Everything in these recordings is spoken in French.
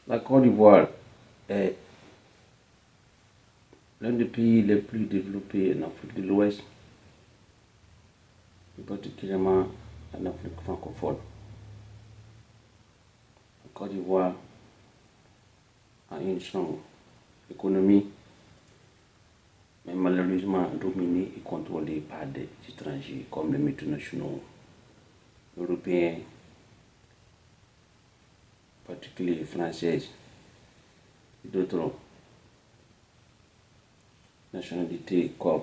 La Côte d'Ivoire est l'un des pays les plus développés en Afrique de l'Ouest, et particulièrement en Afrique francophone. La Côte d'Ivoire a une sombre économie, mais malheureusement dominée et contrôlée par des étrangers comme les multinationaux européens, en particulier françaises, et d'autres nationalités comme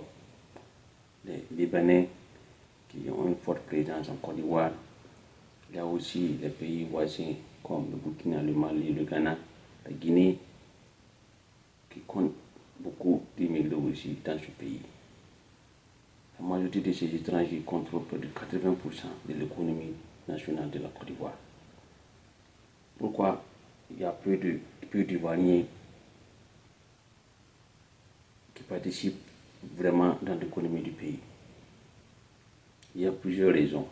les Libanais qui ont une forte présence en Côte d'Ivoire. Il y a aussi les pays voisins comme le Burkina, le Mali, le Ghana, la Guinée, qui comptent beaucoup d'immigrés aussi dans ce pays. La majorité de ces étrangers contrôlent près de 80% de l'économie nationale de la Côte d'Ivoire. Pourquoi il y a peu d'Ivoiriens qui participent vraiment dans l'économie du pays? Il y a plusieurs raisons.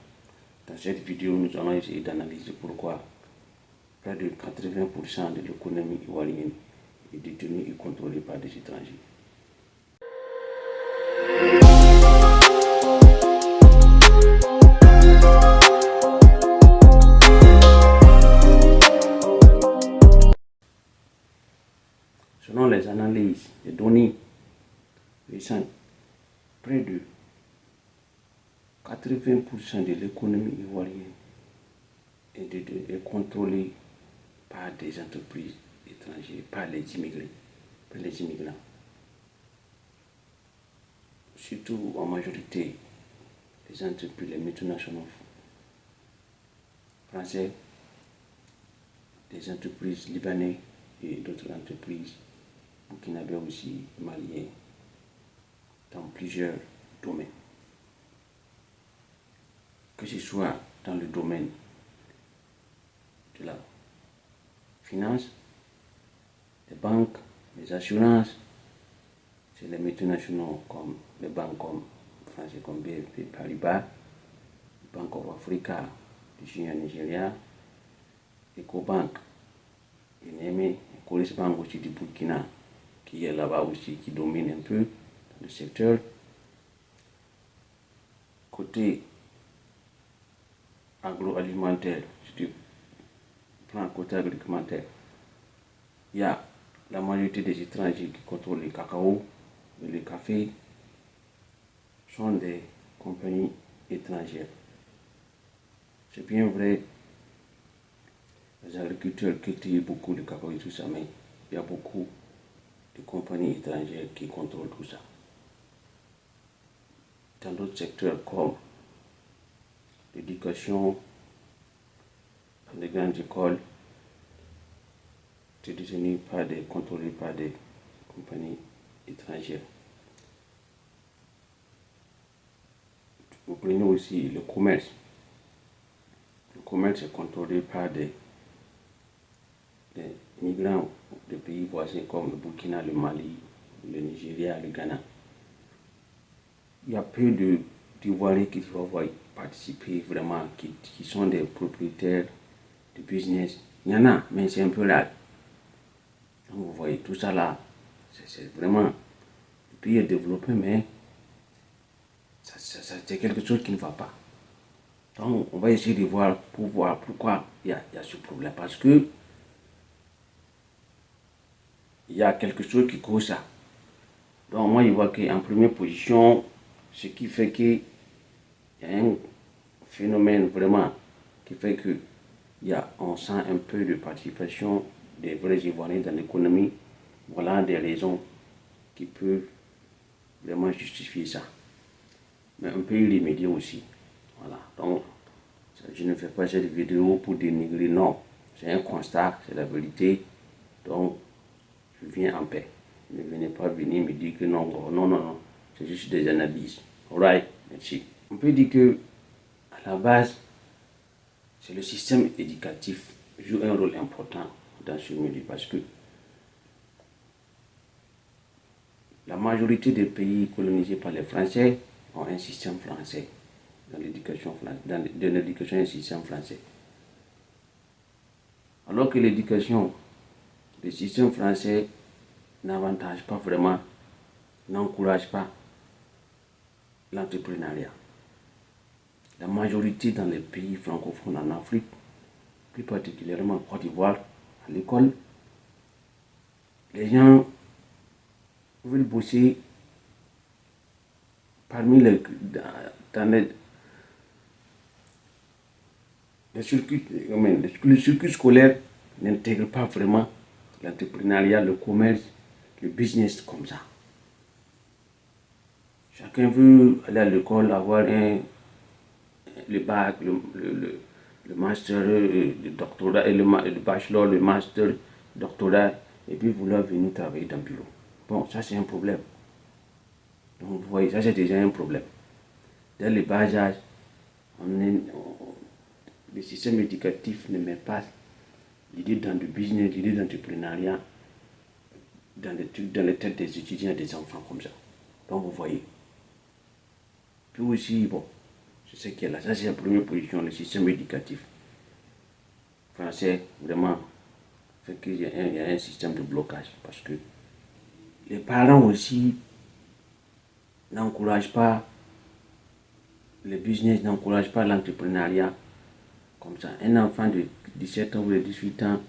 Dans cette vidéo, nous allons essayer d'analyser pourquoi près de 80% de l'économie ivoirienne est détenue et contrôlée par des étrangers. Selon les analyses et données récentes, près de 80% de l'économie ivoirienne est contrôlée par des entreprises étrangères, par les immigrants. Surtout en majorité les entreprises, les multinationaux français, des entreprises libanaises et d'autres entreprises burkinabées aussi, maliennes, dans plusieurs domaines. Que ce soit dans le domaine de la finance, des banques, des assurances, c'est les multinationaux comme les banques comme français comme BNP Paribas, Bank of Africa du Nigeria, Ecobank, Niamey, Coris Bank aussi du Burkina, qui est là-bas aussi, qui domine un peu le secteur. Côté agroalimentaire, si tu prends côté agroalimentaire, il y a la majorité des étrangers qui contrôlent le cacao et le café sont des compagnies étrangères. C'est bien vrai, les agriculteurs cultivent beaucoup de cacao et tout ça, mais il y a beaucoup de compagnies étrangères qui contrôlent tout ça. Dans d'autres secteurs comme l'éducation, les grandes écoles, c'est contrôlé par des compagnies étrangères. Vous prenez aussi le commerce. Le commerce est contrôlé par des migrants de pays voisins comme le Burkina, le Mali, le Nigeria, le Ghana. Il y a peu d'Ivoiriens qui vont participer vraiment, qui sont des propriétaires de business. Il y en a, mais c'est un peu rare. Donc vous voyez, tout ça là, c'est vraiment, le pays est développé, mais c'est quelque chose qui ne va pas. Donc on va essayer de voir pourquoi il y a ce problème. Parce que il y a quelque chose qui cause ça. Donc moi je vois qu'en première position, ce qui fait qu'il y a un phénomène vraiment qui fait que on sent un peu de participation des vrais Ivoiriens dans l'économie. Voilà des raisons qui peuvent vraiment justifier ça. Mais on peut y remédier aussi. Voilà. Donc, je ne fais pas cette vidéo pour dénigrer, non. C'est un constat, c'est la vérité. Donc, je viens en paix. Ne venez pas venir me dire que non, non. C'est juste des analyses. Alright, merci. On peut dire que, à la base, c'est le système éducatif qui joue un rôle important dans ce milieu parce que la majorité des pays colonisés par les Français ont un système français dans l'éducation, un système français. Alors que l'éducation le système français n'avantage pas vraiment, n'encourage pas l'entrepreneuriat. La majorité dans les pays francophones en Afrique, plus particulièrement en Côte d'Ivoire, à l'école, les gens veulent bosser parmi dans le circuit scolaire n'intègre pas vraiment l'entrepreneuriat, le commerce, le business comme ça. Chacun veut aller à l'école, avoir le bac, le master, le doctorat, le bachelor, le master, le doctorat, et puis vouloir venir travailler dans le bureau. Bon, ça c'est un problème. Donc vous voyez, ça c'est déjà un problème. Dès le bas âge, le système éducatif ne met pas l'idée dans le business, l'idée d'entrepreneuriat dans les têtes des étudiants et des enfants comme ça. Donc vous voyez. Puis aussi, bon, je sais que là, ça c'est la première position, le système éducatif français, vraiment, fait qu'il y a un système de blocage. Parce que les parents aussi n'encouragent pas le business, n'encouragent pas l'entrepreneuriat. Comme ça, un enfant de 17 ans ou de 18 ans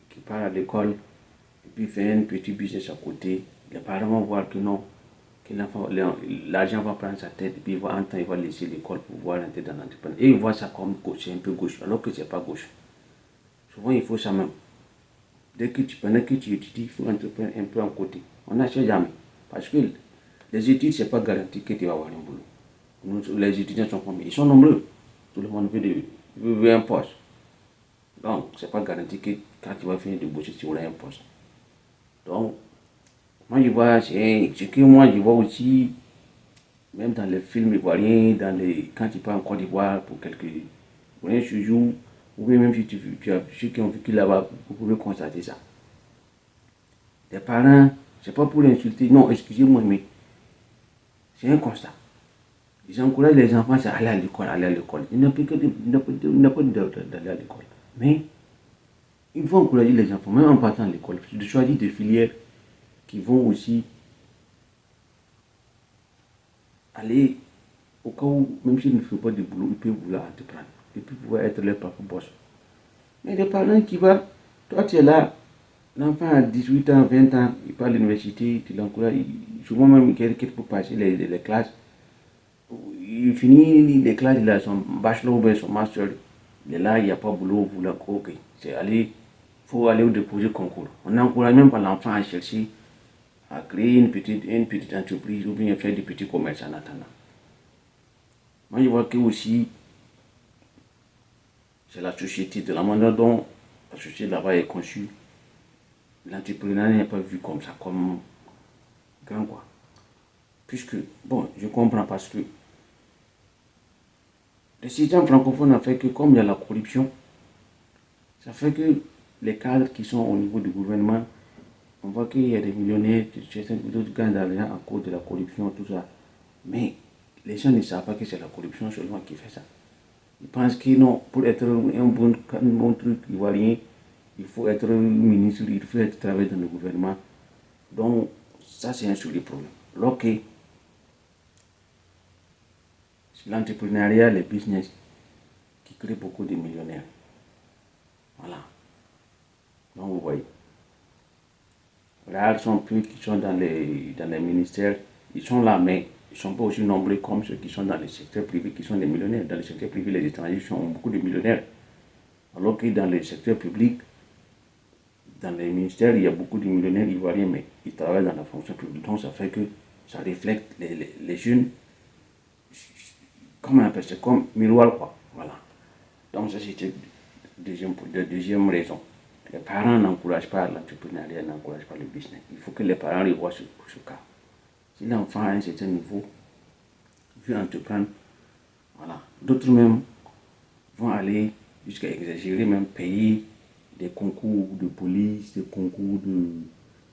qui part à l'école et puis fait un petit business à côté, les parents vont voir que non, que l'argent va prendre sa tête et puis un temps il va laisser l'école pour pouvoir entrer dans l'entrepreneuriat. Et ils voient ça comme gauche, c'est un peu gauche, alors que c'est pas gauche. Souvent il faut ça même. Pendant que tu étudies, il faut entreprendre un peu en côté. On n'achète jamais. Parce que les études, c'est pas garanti que tu vas avoir un boulot. Les étudiants sont combien? Ils sont nombreux. Tout le monde veut un poste. Donc, c'est pas garanti que quand tu vas finir de bosser, tu auras un poste. Donc, moi je vois, ce que moi je vois aussi, même dans les films ivoiriens, quand tu pars en Côte d'Ivoire pour un séjour, ou bien même si tu as ceux qui ont vécu là-bas, vous pouvez constater ça. Les parents, c'est pas pour insulter, non, excusez-moi, mais c'est un constat. Ils encouragent les enfants à aller à l'école, aller à l'école. Il n'a pas d'aller à l'école. Mais il faut encourager les enfants, même en partant à l'école, de choisir des filières qui vont aussi aller au cas où, même s'ils ne font pas de boulot, ils peuvent vouloir entreprendre. Et puis pouvoir être leur propre boss. Mais les parents qui vont, toi tu es là, l'enfant a 18 ans, 20 ans, il part à l'université, tu l'encourages, souvent même quelqu'un pour passer les classes. Il finit les classes, il a son bachelor ou son master, il est là, il n'y a pas de boulot, vous ok, c'est aller, faut aller au déposer concours. On n'encourage même pas l'enfant à chercher à créer une petite entreprise ou bien faire des petits commerces en attendant. Moi je vois que aussi, c'est la société, de la manière dont la société là-bas est conçue. L'entrepreneuriat n'est pas vu comme ça, comme grand quoi. Puisque, bon, je comprends parce que le système francophone a fait que, comme il y a la corruption, ça fait que les cadres qui sont au niveau du gouvernement, on voit qu'il y a des millionnaires, d'autres gagnent de l'argent à cause de la corruption, tout ça. Mais les gens ne savent pas que c'est la corruption seulement qui fait ça. Ils pensent que non, pour être un bon truc ivoirien, il faut être ministre, il faut être travailler dans le gouvernement. Donc, ça c'est un seul problème. Alors que l'entrepreneuriat, les business, qui crée beaucoup de millionnaires. Voilà. Donc, vous voyez. Rares sont ceux qui sont dans les ministères. Ils sont là, mais ils ne sont pas aussi nombreux comme ceux qui sont dans le secteur privé, qui sont des millionnaires. Dans le secteur privé, les étrangers sont beaucoup de millionnaires. Alors que dans le secteur public, dans les ministères, il y a beaucoup de millionnaires ivoiriens, mais ils travaillent dans la fonction publique. Donc, ça fait que ça reflète les jeunes. Comment on appelle ça? Comme miroir, quoi. Voilà. Donc, ça, c'était la deuxième raison. Les parents n'encouragent pas l'entrepreneuriat, n'encouragent pas le business. Il faut que les parents les voient ce cas. Si l'enfant à un certain niveau veut entreprendre, voilà. D'autres même vont aller jusqu'à exagérer, même payer des concours de police, des concours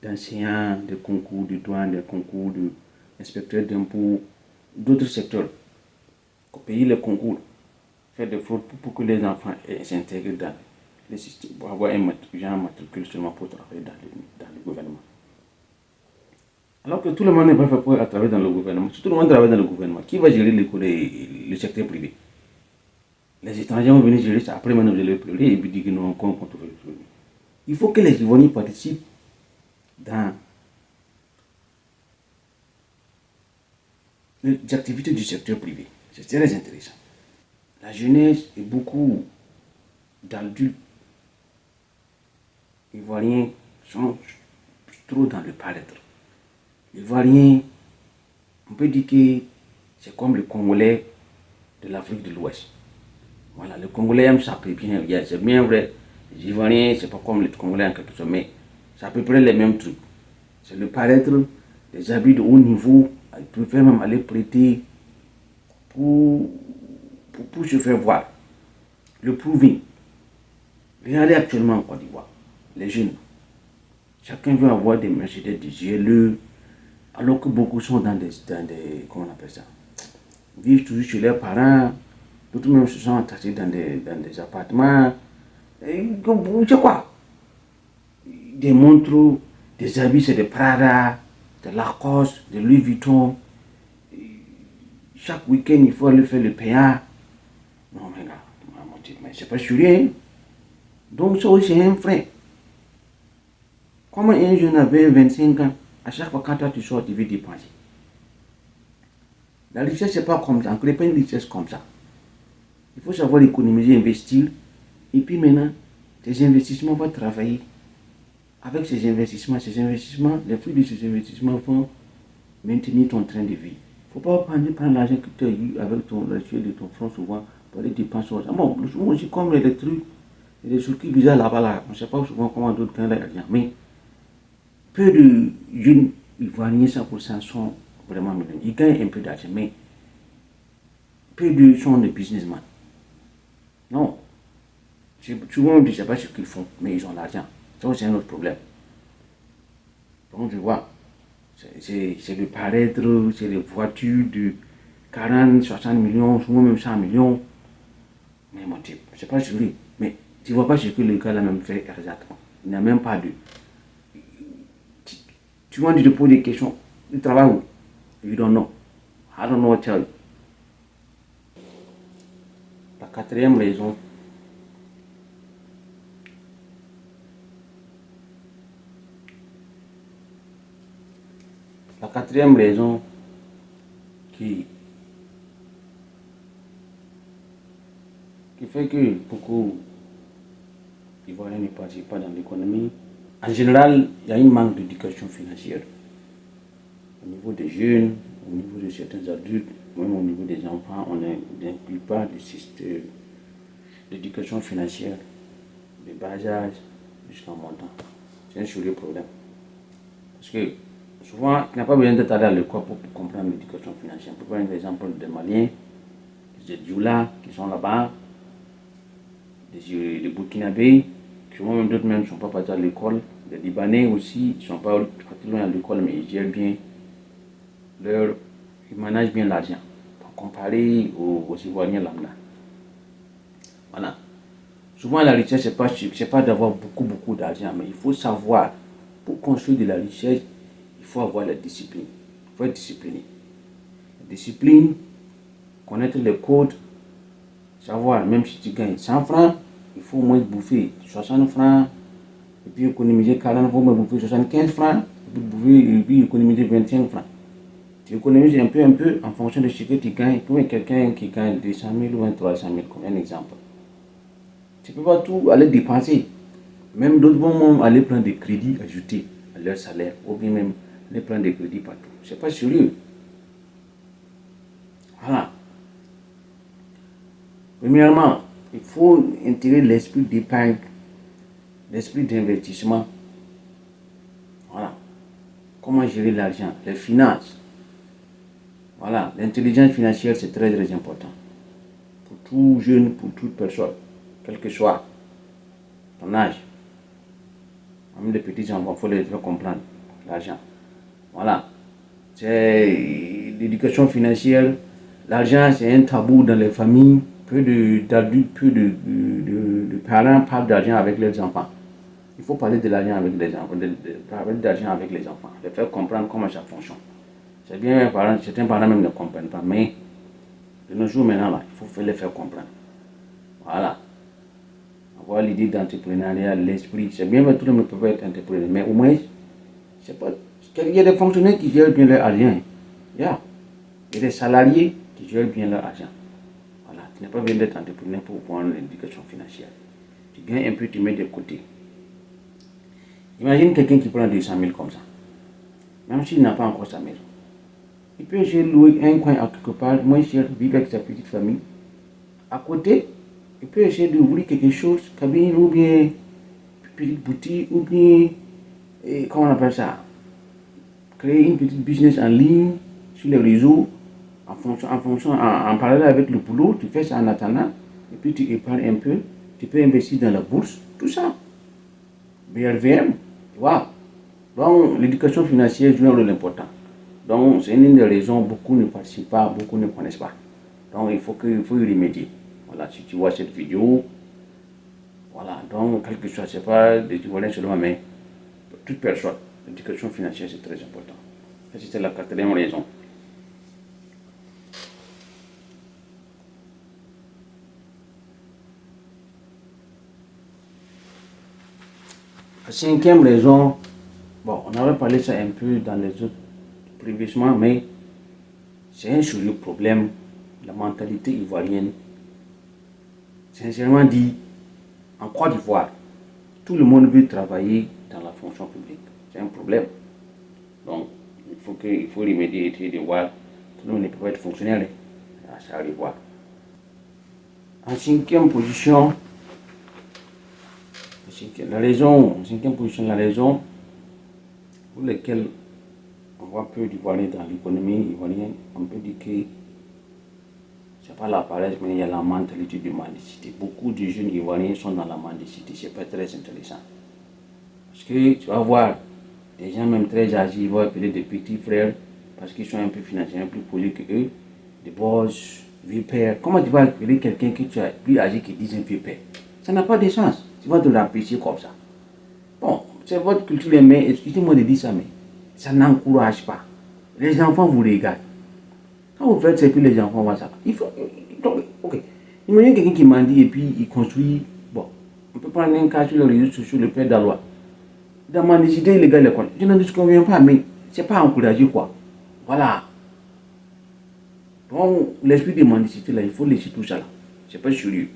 d'enseignants, des concours de douane, des concours d'inspecteurs d'impôts, d'autres secteurs. Payer les concours, faire des fraudes pour que les enfants s'intègrent dans les systèmes, pour avoir un matricule seulement pour travailler dans le gouvernement. Alors que tout le monde n'est pas fait pour travailler dans le gouvernement. Si tout le monde travaille dans le gouvernement, qui va gérer le secteur privé? Les étrangers vont venir gérer ça. Après, maintenant, vous allez pleurer et puis dire que non, on compte le problème. Il faut que les Ivoiriens participent dans les activités du secteur privé. C'est très intéressant. La jeunesse et beaucoup d'adultes ivoiriens sont trop dans le paraître. L'Ivoirien, on peut dire que c'est comme le Congolais de l'Afrique de l'Ouest. Voilà, le Congolais aime ça, bien, c'est bien vrai. Les Ivoiriens, c'est pas comme les Congolais en quelque sorte, mais c'est à peu près les mêmes trucs. C'est le paraître, les habits de haut niveau, ils préfèrent même aller prêter pour se faire voir. Le proving. Regardez actuellement en Côte d'Ivoire, les jeunes. Chacun veut avoir des Mercedes, des GLE, alors que beaucoup sont dans des comment on appelle ça, vivent toujours chez leurs parents, d'autres même se sont entassés dans des appartements. C'est quoi? Des montres, des habits, c'est des Prada, des Lacoste, des Louis Vuitton. Chaque week-end, il faut aller faire le PA. Non, mais là, mais c'est pas sur rien. Donc, ça aussi, c'est un frein. Comment un jeune avait 25 ans, à chaque fois quand toi tu sors, tu veux dépenser. La richesse, c'est pas comme ça. On ne crée pas une richesse comme ça. Il faut savoir économiser, investir. Et puis maintenant, tes investissements vont travailler. Avec ces investissements, les fruits de ces investissements vont maintenir ton train de vie. Il ne faut pas prendre l'argent que tu as eu avec ton rachis de ton front souvent pour les dépenses. Bon, souvent aussi comme les trucs, les trucs bizarres là-bas, là, on ne sait pas souvent comment d'autres gagnent l'argent. Mais peu de jeunes ivoiriens 100% sont vraiment millionnaires. Ils gagnent un peu d'argent, mais peu de sont des businessmen. Non. Souvent, on ne sait pas ce qu'ils font, mais ils ont l'argent. Ça, c'est un autre problème. Donc, je vois, c'est le paraître, c'est les voitures de 40, 60 millions, souvent même 100 millions. Mais mon type, c'est pas sur lui. Mais tu ne vois pas ce que le gars là même fait exactement. Il n'a même pas de. Tu vas te poser des questions. Il travaille où? You don't know. I don't know what to tell you. La quatrième raison, qui, qui fait que beaucoup d'Ivoiriens ne participent pas dans l'économie. En général, il y a un manque d'éducation financière. Au niveau des jeunes, au niveau de certains adultes, même au niveau des enfants, on n'inclut pas le système d'éducation financière, de bas âge jusqu'à montant. C'est un sérieux problème. Parce que souvent, tu n'as pas besoin d'être allé à l'école pour comprendre l'éducation financière. On peut prendre l'exemple des Maliens, des Dioula qui sont là-bas, des Burkinabés, qui souvent même d'autres même ne sont pas partis à l'école, des Libanais aussi, ils ne sont pas partis loin à l'école, mais ils gèrent bien ils managent bien l'argent, comparé aux Ivoiriens lambda. Voilà. Souvent, la richesse, c'est pas d'avoir beaucoup d'argent, mais il faut savoir, pour construire de la richesse, il faut avoir la discipline. Il faut être discipliné. La discipline, connaître les codes, savoir, même si tu gagnes 100 francs, il faut au moins bouffer 60 francs, et puis économiser 40 francs, bouffer 75 francs, et puis économiser 25 francs. Tu économises un peu en fonction de ce que tu gagnes. Pour quelqu'un qui gagne 200 000 ou 300 000, comme un exemple. Tu ne peux pas tout aller dépenser. Même d'autres vont aller prendre des crédits ajoutés à leur salaire, ou bien même aller prendre des crédits partout. Ce n'est pas sérieux. Voilà. Premièrement, il faut intégrer l'esprit d'épargne, l'esprit d'investissement. Voilà. Comment gérer l'argent, les finances. Voilà, l'intelligence financière, c'est très important. Pour tout jeune, pour toute personne, quel que soit ton âge. Même les petits enfants, il faut les faire comprendre l'argent. Voilà. C'est l'éducation financière. L'argent, c'est un tabou dans les familles. peu d'adultes, de parents parlent d'argent avec leurs enfants. Il faut parler de l'argent avec les enfants, parler d'argent avec les enfants, les faire comprendre comment ça fonctionne. C'est bien, certains parents même ne comprennent pas, mais de nos jours maintenant, là, il faut les faire comprendre. Voilà. Avoir l'idée d'entrepreneuriat, l'esprit, c'est bien, mais tout le monde peut pas être entrepreneur, mais au moins, c'est pas, il y a des fonctionnaires qui gèrent bien leur argent. Il y a des salariés qui gèrent bien leur argent. Voilà. Tu n'es pas besoin d'être entrepreneur pour prendre l'éducation financière. Tu gagnes un peu, tu mets de côté. Imagine quelqu'un qui prend 200 000 comme ça, même s'il n'a pas encore sa maison. Il peut essayer de louer un coin à quelque part, moins cher, vivre avec sa petite famille. À côté, il peut essayer d'ouvrir quelque chose, cabine ou bien petite boutique ou bien, comment on appelle ça, créer une petite business en ligne sur les réseaux, en parallèle avec le boulot, tu fais ça en attendant, et puis tu épargnes un peu, tu peux investir dans la bourse, tout ça. BRVM, wow. Donc, l'éducation financière joue un rôle important. Donc, c'est une des raisons beaucoup ne participent pas, beaucoup ne connaissent pas. Donc, il faut y remédier. Voilà, si tu vois cette vidéo, voilà, donc, quel que soit, c'est pas des Ivoiriens seulement, mais toute personne, l'éducation financière, c'est très important. Ça, c'est la quatrième raison. La cinquième raison, bon, on avait parlé ça un peu dans les autres prévieusement, mais c'est un sérieux problème, la mentalité ivoirienne. Sincèrement dit, en Côte d'Ivoire, tout le monde veut travailler dans la fonction publique. C'est un problème. Donc, il faut remédier, essayer de voir. Tout le monde ne peut pas être fonctionnaire. Ça arrive voir. En cinquième position, la raison pour laquelle on voit peu d'Ivoiriens dans l'économie ivoirienne, on peut dire que c'est pas la paresse, mais il y a la mentalité de mendicité. Beaucoup de jeunes Ivoiriens sont dans la mendicité, c'est pas très intéressant. Parce que tu vas voir des gens même très âgés, ils vont appeler des petits frères parce qu'ils sont un peu financièrement plus posés que eux, des boss, vieux pères. Comment tu vas appeler quelqu'un que tu as plus âgé qui dit un vieux père? Ça n'a pas de sens. Tu vas te l'apprécier comme ça. Bon, c'est votre culture, mais excusez-moi de dire ça, mais ça n'encourage pas. Les enfants vous regardent. Quand vous faites ça, et puis les enfants voient ça. Il faut. Donc, ok. Imaginez quelqu'un qui mendie et puis il construit. Bon, on peut prendre un cas sur les réseaux sociaux, le père d'Alois. Dans la mendicité illégale, je ne disconviens pas, mais c'est pas encouragé, quoi. Voilà. Donc, l'esprit de mendicité, là, il faut laisser tout ça, là. C'est pas sérieux.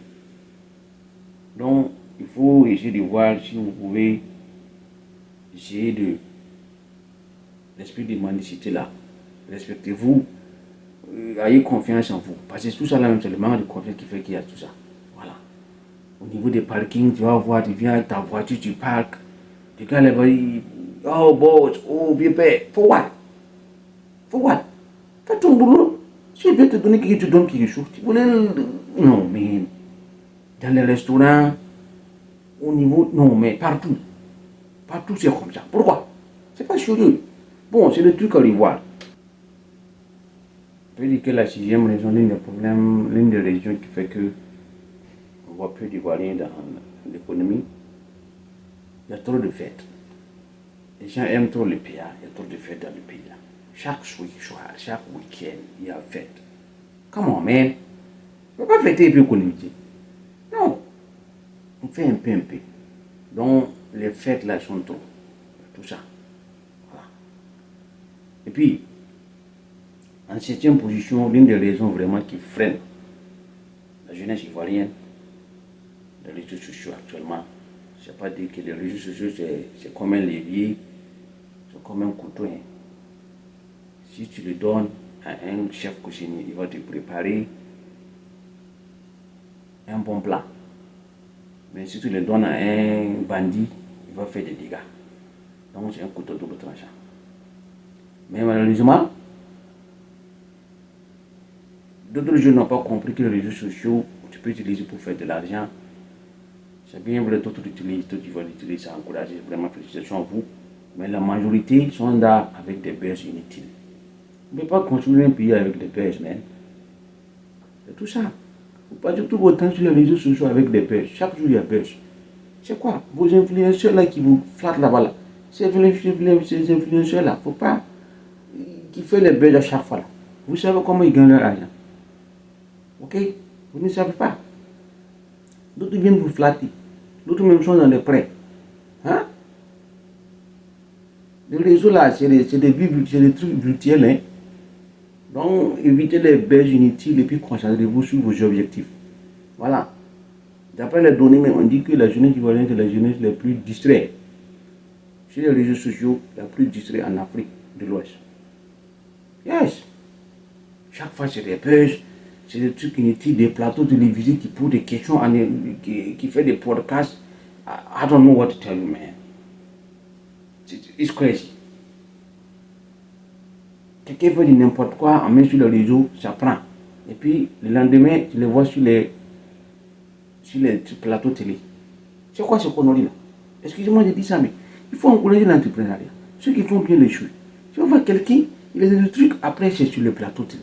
Donc, il faut essayer de voir si vous pouvez essayer de. L'esprit de mendicité, là. Respectez-vous. Ayez confiance en vous. Parce que tout ça, là, même, c'est le manque de confiance qui fait qu'il y a tout ça. Voilà. Au niveau des parkings, tu vas voir, tu viens avec ta voiture, tu parques. Tu gars, là, oh, boss, oh, vieux père. For what? For what? Fais ton boulot. Si je veux te donner quelque chose, tu donnes quelque chose. Tu voulais. Non, mais. Dans les restaurants, au niveau. Non, mais partout. Partout, c'est comme ça. Pourquoi? C'est pas sérieux. Bon, c'est le truc à revoir. Je peux dire que la sixième raison, l'une des problèmes, l'une des raisons qui fait que on voit peu d'Ivoiriens dans l'économie, il y a trop de fêtes. Les gens aiment trop le pays, il y a trop de fêtes dans le pays là. Chaque week-end, il y a fête. Come on, man. On ne peut pas fêter et puis économiser. Non. On fait un peu, un peu. Donc, les fêtes là sont trop. Tout ça. Voilà. Et puis, en septième position, l'une des raisons vraiment qui freine la jeunesse ivoirienne, les réseaux sociaux actuellement, c'est pas dire que les réseaux sociaux c'est comme un levier, c'est comme un couteau. Hein. Si tu le donnes à un chef cuisinier, il va te préparer un bon plat. Mais si tu le donnes à un bandit, il va faire des dégâts. Donc c'est un couteau double tranchant. Mais malheureusement, d'autres jeunes n'ont pas compris que les réseaux sociaux, tu peux utiliser pour faire de l'argent. C'est bien vrai, d'autres utilisent, d'autres vont l'utiliser, ça encourage vraiment, félicitations à vous. Mais la majorité sont là avec des baisses inutiles. On ne peut pas construire un pays avec des baisses, man. C'est tout ça. Vous passez tout votre temps sur les réseaux sociaux avec des buzz. Chaque jour, il y a buzz. C'est quoi? Vos influenceurs là qui vous flattent là-bas là. Ces influenceurs là, faut pas qui fait les buzz à chaque fois là. Vous savez comment ils gagnent leur argent. Ok? Vous ne savez pas. D'autres viennent vous flatter. D'autres même sont dans les prêts. Hein? Le réseau là, c'est des trucs virtuels. Hein? Donc, évitez les buzz inutiles et puis concentrez-vous sur vos objectifs. Voilà. D'après les données, on dit que la jeunesse ivoirienne est la jeunesse la plus distraite. Sur les réseaux sociaux, la plus distraite en Afrique de l'Ouest. Yes. Chaque fois, c'est des buzz, c'est des trucs inutiles, des plateaux télévisés qui posent des questions, qui fait des podcasts. I don't know what to tell you, man. It's crazy. Quelqu'un fait n'importe quoi, on met sur le réseau, ça prend. Et puis, le lendemain, tu les vois sur les plateaux télé. C'est quoi ce connerie-là? Excusez-moi de dire ça, mais il faut encourager l'entrepreneuriat. Ceux qui font bien les choses. Si on voit quelqu'un, il a des trucs, après c'est sur le plateau télé.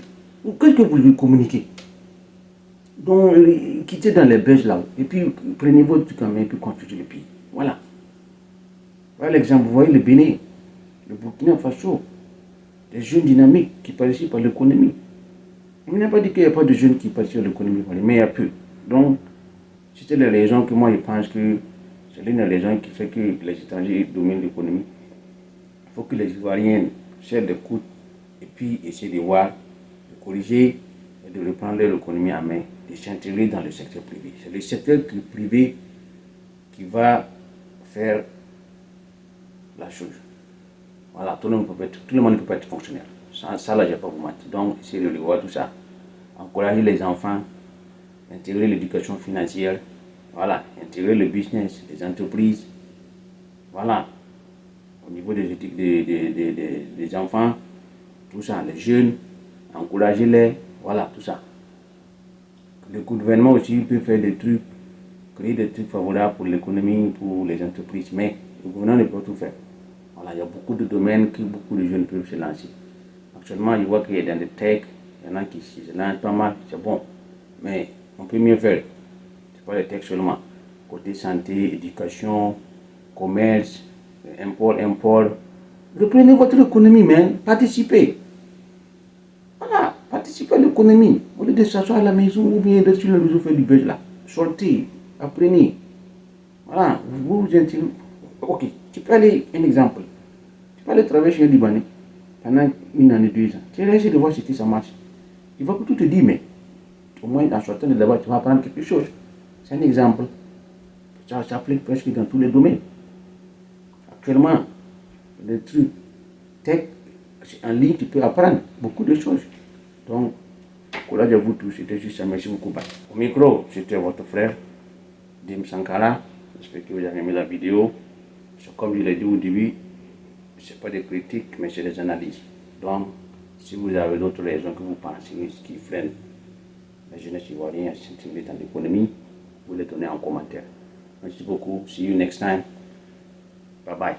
Qu'est-ce que vous lui communiquez? Donc, quittez dans les buzz là. Et puis, prenez votre truc en main et puis construisez le pays. Voilà. Par exemple, vous voyez le Bénin, le Burkina Faso, des jeunes dynamiques qui participent à l'économie. On n'a pas dit qu'il n'y a pas de jeunes qui participent à l'économie, mais il y a peu. Donc, c'était les raisons que moi je pense que c'est l'une des raisons qui fait que les étrangers dominent l'économie. Il faut que les Ivoiriens serrent des coudes et puis essayer de voir, de corriger et de reprendre l'économie en main, de s'intégrer dans le secteur privé. C'est le secteur privé qui va faire la chose. Voilà, tout le monde ne peut pas être fonctionnaire. Ça là, je ne vais pas vous mentir. Donc, essayez de le voir tout ça. Encourager les enfants, intégrer l'éducation financière, voilà, intégrer le business, les entreprises, voilà, au niveau des enfants, tout ça, les jeunes, encourager-les, voilà, tout ça. Le gouvernement aussi peut faire des trucs, créer des trucs favorables pour l'économie, pour les entreprises, mais le gouvernement ne peut pas tout faire. Voilà, il y a beaucoup de domaines que beaucoup de jeunes peuvent se lancer. Actuellement, je vois qu'il y a dans les tech, il y en a qui se lancent pas mal, c'est bon, mais on peut mieux faire. C'est pas les tech seulement. Côté santé, éducation, commerce, import. Reprenez votre économie, man. Participez. Voilà, participez à l'économie. Au lieu de s'asseoir à la maison ou bien d'être sur le réseau faire du buzz là. Sortez, apprenez. Voilà, vous vous intégrez. Ok, tu peux aller, un exemple. Tu peux aller travailler chez un Libanais pendant 1 année, 2 ans. Tu vas essayer de voir si ça marche. Il va tout te dire, mais au moins en sortant de là-bas, tu vas apprendre quelque chose. C'est un exemple. Ça s'applique presque dans tous les domaines. Actuellement, les trucs tech, en ligne, tu peux apprendre beaucoup de choses. Donc, courage à vous tous. C'était juste ça. Merci beaucoup. Au micro, c'était votre frère, Dim Sankara. J'espère que vous avez aimé la vidéo. Comme je l'ai dit au début, ce n'est pas des critiques, mais c'est des analyses. Donc, si vous avez d'autres raisons que vous pensez qui freinent la jeunesse ivoirienne à s'intégrer dans l'économie, vous les donnez en commentaire. Merci beaucoup. See you next time. Bye bye.